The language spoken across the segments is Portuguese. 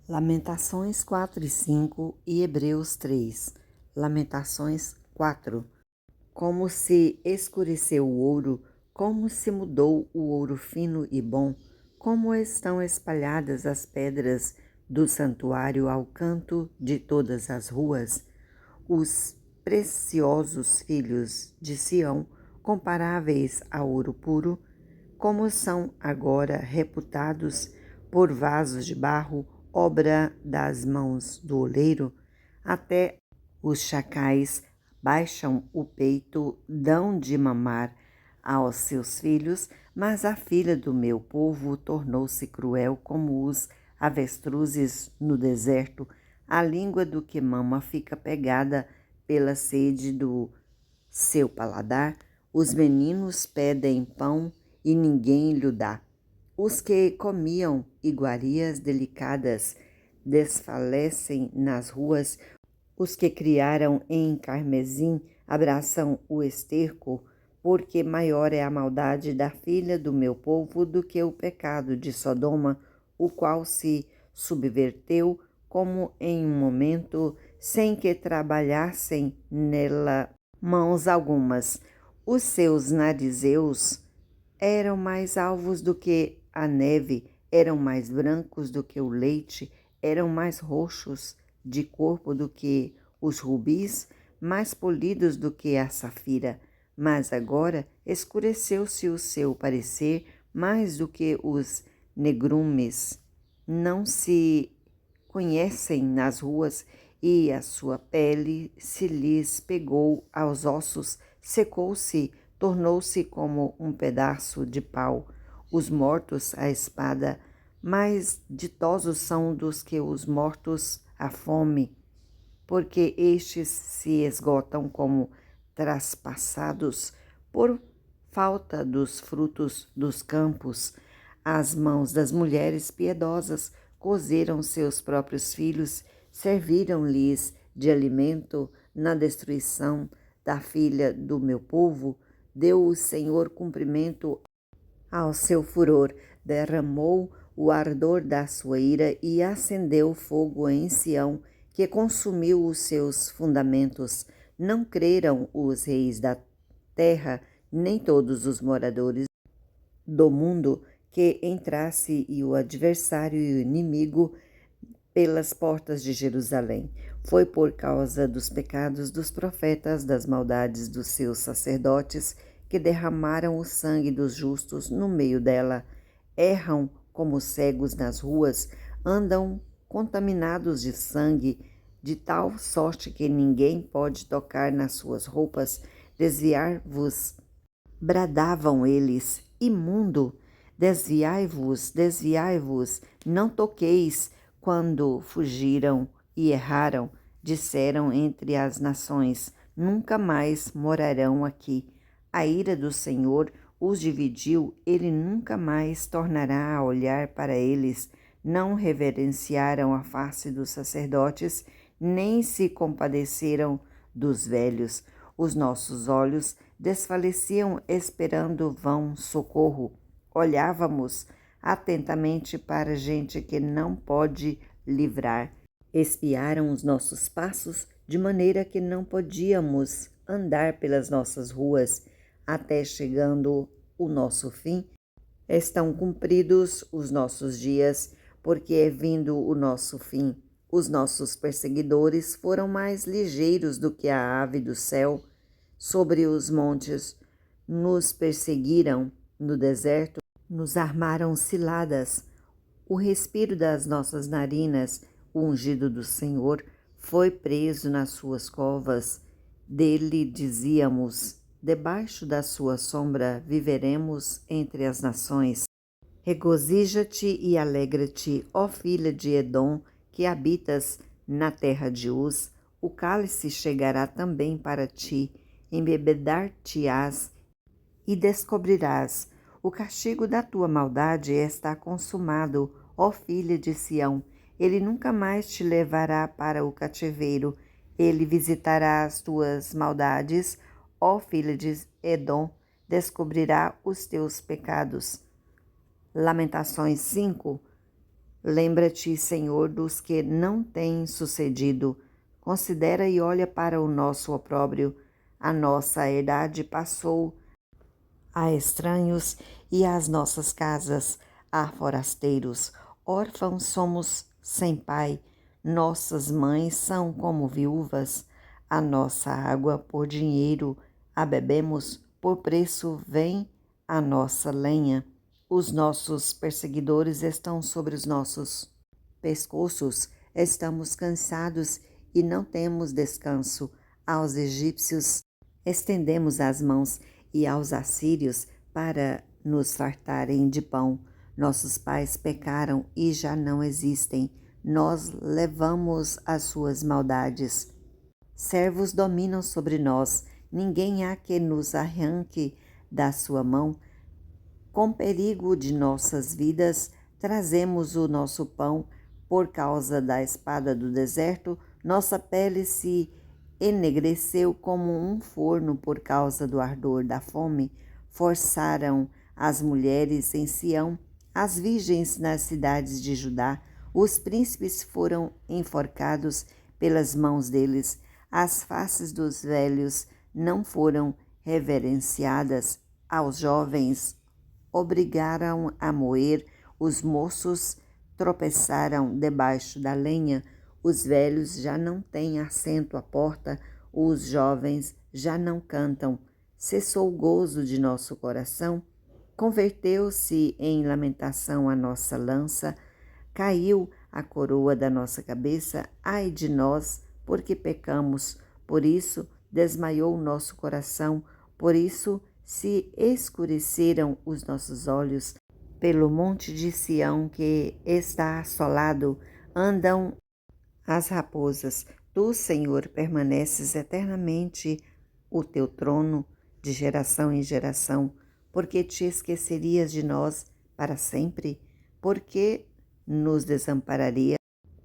Lamentações 4 e 5 e Hebreus 3. Lamentações 4. Como se escureceu o ouro, como se mudou o ouro fino e bom, como estão espalhadas as pedras do santuário ao canto de todas as ruas. Os preciosos filhos de Sião, comparáveis a ouro puro, como são agora reputados por vasos de barro, obra das mãos do oleiro, até os chacais baixam o peito, dão de mamar aos seus filhos, mas a filha do meu povo tornou-se cruel como os avestruzes no deserto. A língua do que mama fica pegada pela sede do seu paladar. Os meninos pedem pão e ninguém lhe dá. Os que comiam iguarias delicadas desfalecem nas ruas. Os que criaram em carmesim abraçam o esterco, porque maior é a maldade da filha do meu povo do que o pecado de Sodoma, o qual se subverteu como em um momento, sem que trabalhassem nela mãos algumas. Os seus narizeus eram mais alvos do que a neve, eram mais brancos do que o leite, eram mais roxos de corpo do que os rubis, mais polidos do que a safira. Mas agora escureceu-se o seu parecer mais do que os negrumes. Não se conhecem nas ruas, e a sua pele se lhes pegou aos ossos, secou-se, tornou-se como um pedaço de pau. Os mortos à espada, mais ditosos são dos que os mortos à fome, porque estes se esgotam como traspassados por falta dos frutos dos campos. As mãos das mulheres piedosas cozeram seus próprios filhos, serviram-lhes de alimento na destruição da filha do meu povo. Deu o Senhor cumprimento ao seu furor, derramou o ardor da sua ira e acendeu fogo em Sião, que consumiu os seus fundamentos. Não creram os reis da terra, nem todos os moradores do mundo, que entrasse e o adversário e o inimigo pelas portas de Jerusalém. Foi por causa dos pecados dos profetas, das maldades dos seus sacerdotes, que derramaram o sangue dos justos no meio dela. Erram como cegos nas ruas, andam contaminados de sangue, de tal sorte que ninguém pode tocar nas suas roupas. Desviar-vos, bradavam eles, imundo, desviai-vos, desviai-vos, não toqueis. Quando fugiram e erraram, disseram entre as nações, nunca mais morarão aqui. A ira do Senhor os dividiu, ele nunca mais tornará a olhar para eles. Não reverenciaram a face dos sacerdotes, nem se compadeceram dos velhos. Os nossos olhos desfaleciam esperando vão socorro. Olhávamos atentamente para gente que não pode livrar. Espiaram os nossos passos de maneira que não podíamos andar pelas nossas ruas, até chegando o nosso fim. Estão cumpridos os nossos dias, porque é vindo o nosso fim. Os nossos perseguidores foram mais ligeiros do que a ave do céu. Sobre os montes nos perseguiram, no deserto nos armaram ciladas. O respiro das nossas narinas, o ungido do Senhor, foi preso nas suas covas. Dele dizíamos, debaixo da sua sombra viveremos entre as nações. Regozija-te e alegra-te, ó filha de Edom, que habitas na terra de Uz. O cálice chegará também para ti, embebedar-te-ás e descobrirás. O castigo da tua maldade está consumado, ó filha de Sião. Ele nunca mais te levará para o cativeiro. Ele visitará as tuas maldades, ó filha de Edom, descobrirá os teus pecados. Lamentações 5. Lembra-te, Senhor, dos que não têm sucedido. Considera e olha para o nosso opróbrio. A nossa herdade passou a estranhos e as nossas casas a forasteiros. Órfãos somos sem pai, nossas mães são como viúvas. A nossa água por dinheiro a bebemos, por preço vem a nossa lenha. Os nossos perseguidores estão sobre os nossos pescoços, estamos cansados e não temos descanso. Aos egípcios estendemos as mãos e aos assírios para nos fartarem de pão. Nossos pais pecaram e já não existem. Nós levamos as suas maldades. Servos dominam sobre nós. Ninguém há que nos arranque da sua mão. Com perigo de nossas vidas, trazemos o nosso pão. Por causa da espada do deserto, nossa pele se enegreceu como um forno por causa do ardor da fome. Forçaram as mulheres em Sião, as virgens nas cidades de Judá. Os príncipes foram enforcados pelas mãos deles. As faces dos velhos não foram reverenciadas. Aos jovens obrigaram a moer, os moços tropeçaram debaixo da lenha, os velhos já não têm assento à porta, os jovens já não cantam. Cessou o gozo de nosso coração, converteu-se em lamentação a nossa lança, caiu a coroa da nossa cabeça, ai de nós, porque pecamos, por isso desmaiou o nosso coração, por isso se escureceram os nossos olhos. Pelo monte de Sião que está assolado, andam as raposas. Tu, Senhor, permaneces eternamente o teu trono de geração em geração. Porque te esquecerias de nós para sempre? Porque nos desampararia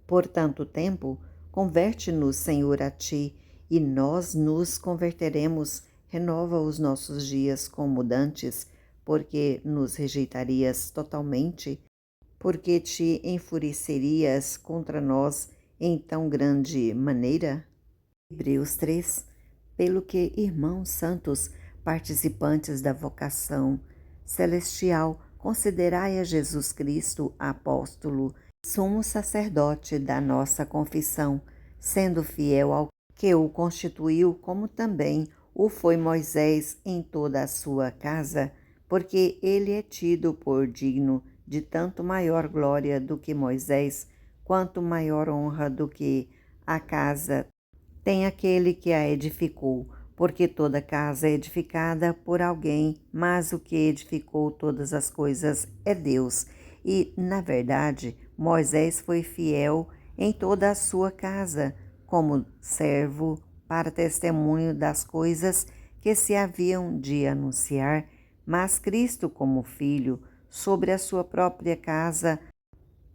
por tanto tempo? Converte-nos, Senhor, a ti, e nós nos converteremos. Renova os nossos dias como dantes, porque nos rejeitarias totalmente, porque te enfurecerias contra nós em tão grande maneira? Hebreus 3. Pelo que, irmãos santos, participantes da vocação celestial, considerai a Jesus Cristo, apóstolo, sumo sacerdote da nossa confissão, sendo fiel ao que o constituiu, como também o foi Moisés em toda a sua casa, porque ele é tido por digno de tanto maior glória do que Moisés, quanto maior honra do que a casa tem aquele que a edificou, porque toda casa é edificada por alguém, mas o que edificou todas as coisas é Deus. E, na verdade, Moisés foi fiel em toda a sua casa, como servo para testemunho das coisas que se haviam de anunciar, mas Cristo como filho sobre a sua própria casa.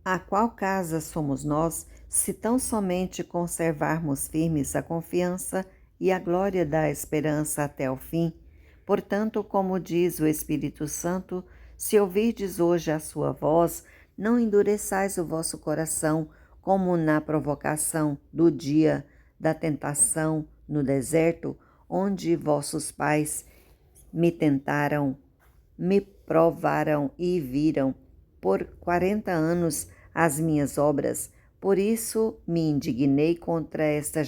A qual casa somos nós, se tão somente conservarmos firmes a confiança e a glória da esperança até o fim? Portanto, como diz o Espírito Santo, se ouvirdes hoje a sua voz, não endureçais o vosso coração, como na provocação do dia da tentação no deserto, onde vossos pais me tentaram, me provaram e viram por 40 anos as minhas obras. Por isso me indignei contra esta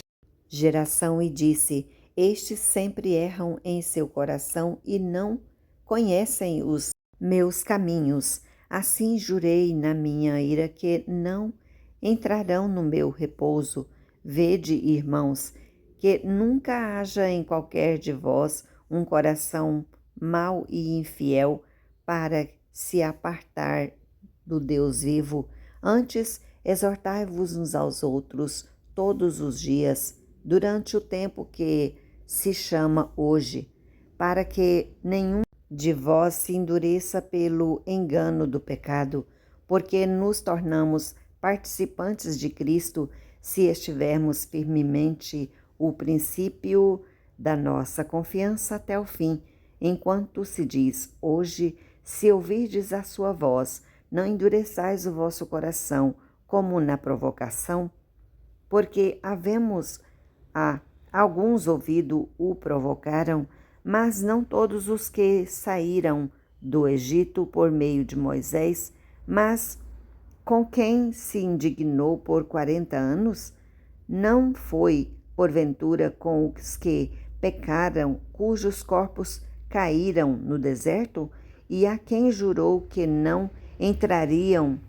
geração e disse: estes sempre erram em seu coração e não conhecem os meus caminhos. Assim jurei na minha ira que não entrarão no meu repouso. Vede, irmãos, que nunca haja em qualquer de vós um coração mau e infiel para se apartar do Deus vivo. Antes, exortai-vos uns aos outros todos os dias, durante o tempo que se chama hoje, para que nenhum de vós se endureça pelo engano do pecado, porque nos tornamos participantes de Cristo se estivermos firmemente o princípio da nossa confiança até o fim, enquanto se diz: hoje, se ouvirdes a sua voz, não endureçais o vosso coração, como na provocação, porque alguns ouvido o provocaram, mas não todos os que saíram do Egito por meio de Moisés, mas com quem se indignou por 40 anos? Não foi, porventura, com os que pecaram, cujos corpos caíram no deserto? E a quem jurou que não entrariam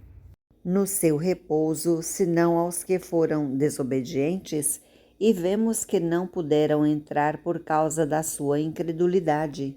no seu repouso, senão aos que foram desobedientes? E vemos que não puderam entrar por causa da sua incredulidade.